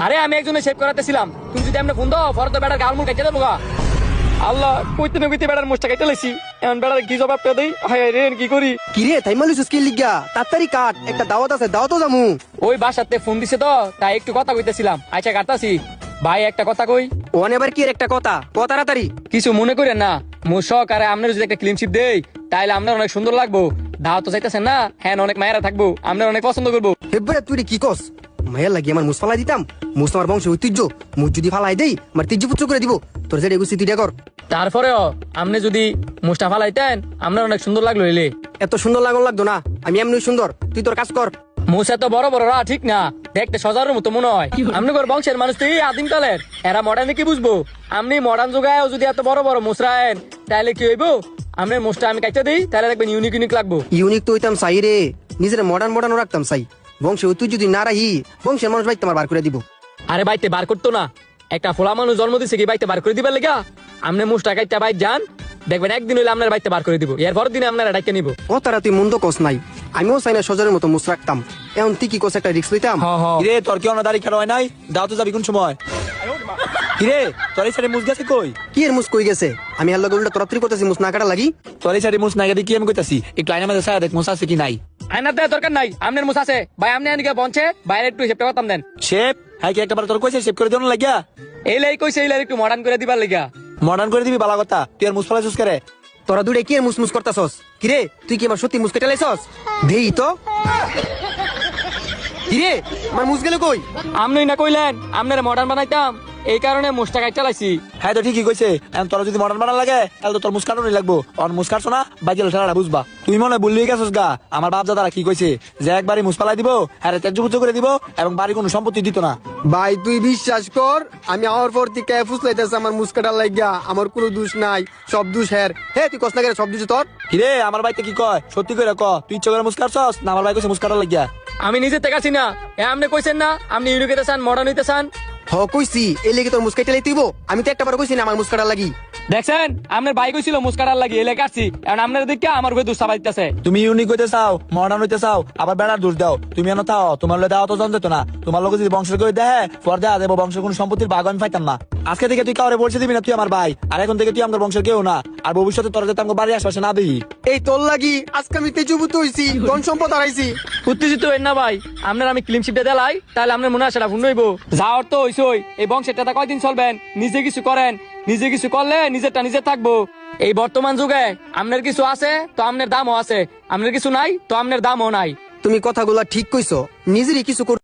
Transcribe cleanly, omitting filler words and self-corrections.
আরে আমি একজনে সেভ করাতেছিলাম, তুমি যদি এমনি ফোন দাও পরে তো বেটার গাল মুখ কেটে দেবো গা। আল্লাহ কইতে না কইতে বেটার মুখটা কেটে লাইছি, এখন বেটার কি জবাব পেয়ে দেই, হায় রে কি করি। কিরে তাই মালুস কি লিগা তাড়াতাড়ি কাট, একটা দাওয়াত আছে, দাওয়াতও যামু। ওই বাসাতে ফোন দিছে তো তাই একটু কথা কইতেছিলাম, আচ্ছা কাটতাছি। ভাই একটা কথা কই। ওন এবার কি এর একটা কথা তাড়াতাড়ি। কিছু মনে করেন না, মুশক আর আপনার যদি একটা ক্লিনশিপ দেই তাইলে আপনার অনেক সুন্দর লাগবো। দাও তো চাইতেছেন না, হ্যাঁ অনেক মায়েরা থাকবো, আপনার অনেক পছন্দ করবো। হেব্বে তুই কি কস? মায়ের লাগি আমার মুস ফালাই দিতাম, মুস আমার বংশ ঐতিহ্য, মুস যদি ফালাই দেই আমার তিজ্য পুত্র করে দিব। তোর যেটা এগুছি তুই কর। তারপরেও আপনি যদি মুস্টা ফালাইতেন আপনার অনেক সুন্দর লাগলো এলে। এত সুন্দর লাগতো না, আমি এমনি সুন্দর, তুই তোর কাজ কর। মুসা তো বড় বড় ঠিক না, দেখতে সজারের মতো মনে হয়। আপনি বংশের মানুষ তো এই আদিম কালের, এরা মডার্নে কি বুঝবো? আপনি মডার্ন যুগায় যদি এত বড় বড় মুসরায়েন তাহলে কি হইব? আপনার মুসটা আমি কাটতে দিই তাহলে দেখবেন ইউনিক ইউনিক লাগবো। ইউনিক তো হইতাম চাই রে, নিজের মডার্ন রাখতাম চাই। বংশে ঐতিহ্য যদি না রাহি বংশের মানুষ বাইতে আমার বার করে দিব। আরে বাইতে বার করতো না, একটা ফোলা মানুষ জন্ম দিছে কি বাইতে বার করে দিবার লেগা? আপনি মুসটা কাটতে বাইর যান, দেখবেন একদিন হইলে আপনার বাইতে বার করে দিব, এর পরের দিনে আপনারা ডাইকে নিব। ও তারা তুই মন্দ কস নাই, আমিও চাই না সজরের মতো মুস রাখতাম। এখন তুই কি কস একটা রিস্ক লইতাম? কিরে তোর কি অনাদারি খেলা হয় নাই? দাও তো যাবি কোন সময়? কিরে তোর এই সাইডে মুস গেছে কই? কি এর মুস কই গেছে? আমি আল্লাহ উল্টা তরাত্রি করতেছি মুস না কাটা লাগি। তোর এই সাইডে মুস নাই গেদি কি আমি কইতাছি, একটু আয়না মাঝে ছায়া দেখ মুস আছে কি নাই। আয়নার দেওয়ার দরকার নাই, আপনার মুস আছে। ভাই আপনি আনিকে বঞ্চে বাইরে একটু হিসেবটা করতাম দেন। শেপ হাই কি একবার তোর কইছে শেপ করে দেন লাগিয়া? এই লাই কইছে, এই লাই একটু মডার্ন করে দিবার লেগা। মডার্ন করে দিবি বালা কথা, তুই আর মুস ফলাইছিস করে? তোরা দুইটা কি এর মুস করতাছস? কিরে তুই কি আমার সত্যি মুস কেটে লাইছস? দেই তো। কিরে আমার মুস গেল কই? আপনি না কইলেন আপনার মডার্ন বানাইতাম, এই কারণে মুসটা কাটতে লাইছি। হ্যাঁ তো ঠিকই কইছে, এখন তোর যদি মডার্ন বানান লাগে তাহলে তো তোর মুস কাটানোই লাগবো। আর মুস কাটছো না বাজিল ঠেলাটা বুঝবা। তুই মনে বললি গেছিস গা, আমার বাপ দাদারা কি কইছে যে একবারই মুস ফালাই দিব, হ্যাঁ তেজপুত করে দিব এবং বাড়ি কোনো সম্পত্তি দিত না। ভাই তুই বিশ্বাস কর, আমি আমার পর থেকে ফুসলাইতেছে আমার মুস কাটার লাগিয়া, আমার কোনো দোষ নাই, সব দোষ হ্যার। হে তুই কস না কেন, সব দোষ তোর। কিরে আমার ভাইতে কি কয় সত্যি করে ক, তুই ইচ্ছা করে মুস কাটছস না আমার ভাই কইছে মুস কাটার লাগিয়া? আমি নিজে দেখাছি না, আপনি কইছেন না আপনি ইউনিক হইতে চান, মডার্ন হইতে চান। হ কইছি এই লেগে তোর মুস কেটে লাইতেইব। আমি তো একটা বার কইছি না আমার মুস কাটার লাগি। দেখছেন আপনার ভাই কইছিল মুস্কারার লাগি, এলে কাটছি। এখন আপনার দিকে আমার উপরে দুঃসা বাইতেছে। তুমি ইউনিক হইতে চাও, মডার্ন হইতে চাও, আবার বেড়ার দোষ দাও। তুমি এনে থাও, তোমার লোক দেওয়া তো জন যেত না। তোমার লোক যদি বংশের করে দেয় পর দেওয়া দেবো, বংশের কোন সম্পত্তির ভাগ আমি পাইতাম না। আজকে থেকে তুই কাউরে বলছে দিবি না তুই আমার ভাই, আর এখন থেকে তুই আমার বংশের কেউ না। আর ভবিষ্যতে তোর যাতে আমার বাড়ির আশপাশে না দেখি। এই তোর লাগি আজকে আমি তেজপুত হইছি, ধন সম্পদ হারাইছি। উত্তেজিত হইন না ভাই, আপনার আমি ক্লিনশিপটা দেলাই তাহলে আপনার মনে হয় সেটা ভুল হইব। যা অর্থ হইছই, এই বংশের টাকা কয়দিন চলবেন? নিজে কিছু করেন, নিজে কিছু করলে নিজেরটা নিজে থাকবো। এই বর্তমান যুগে আপনার কিছু আছে তো আপনার দামও আছে, আপনার কিছু নাই তো আপনার দামও নাই। তুমি কথাগুলা ঠিক কইছো, নিজেরই কিছু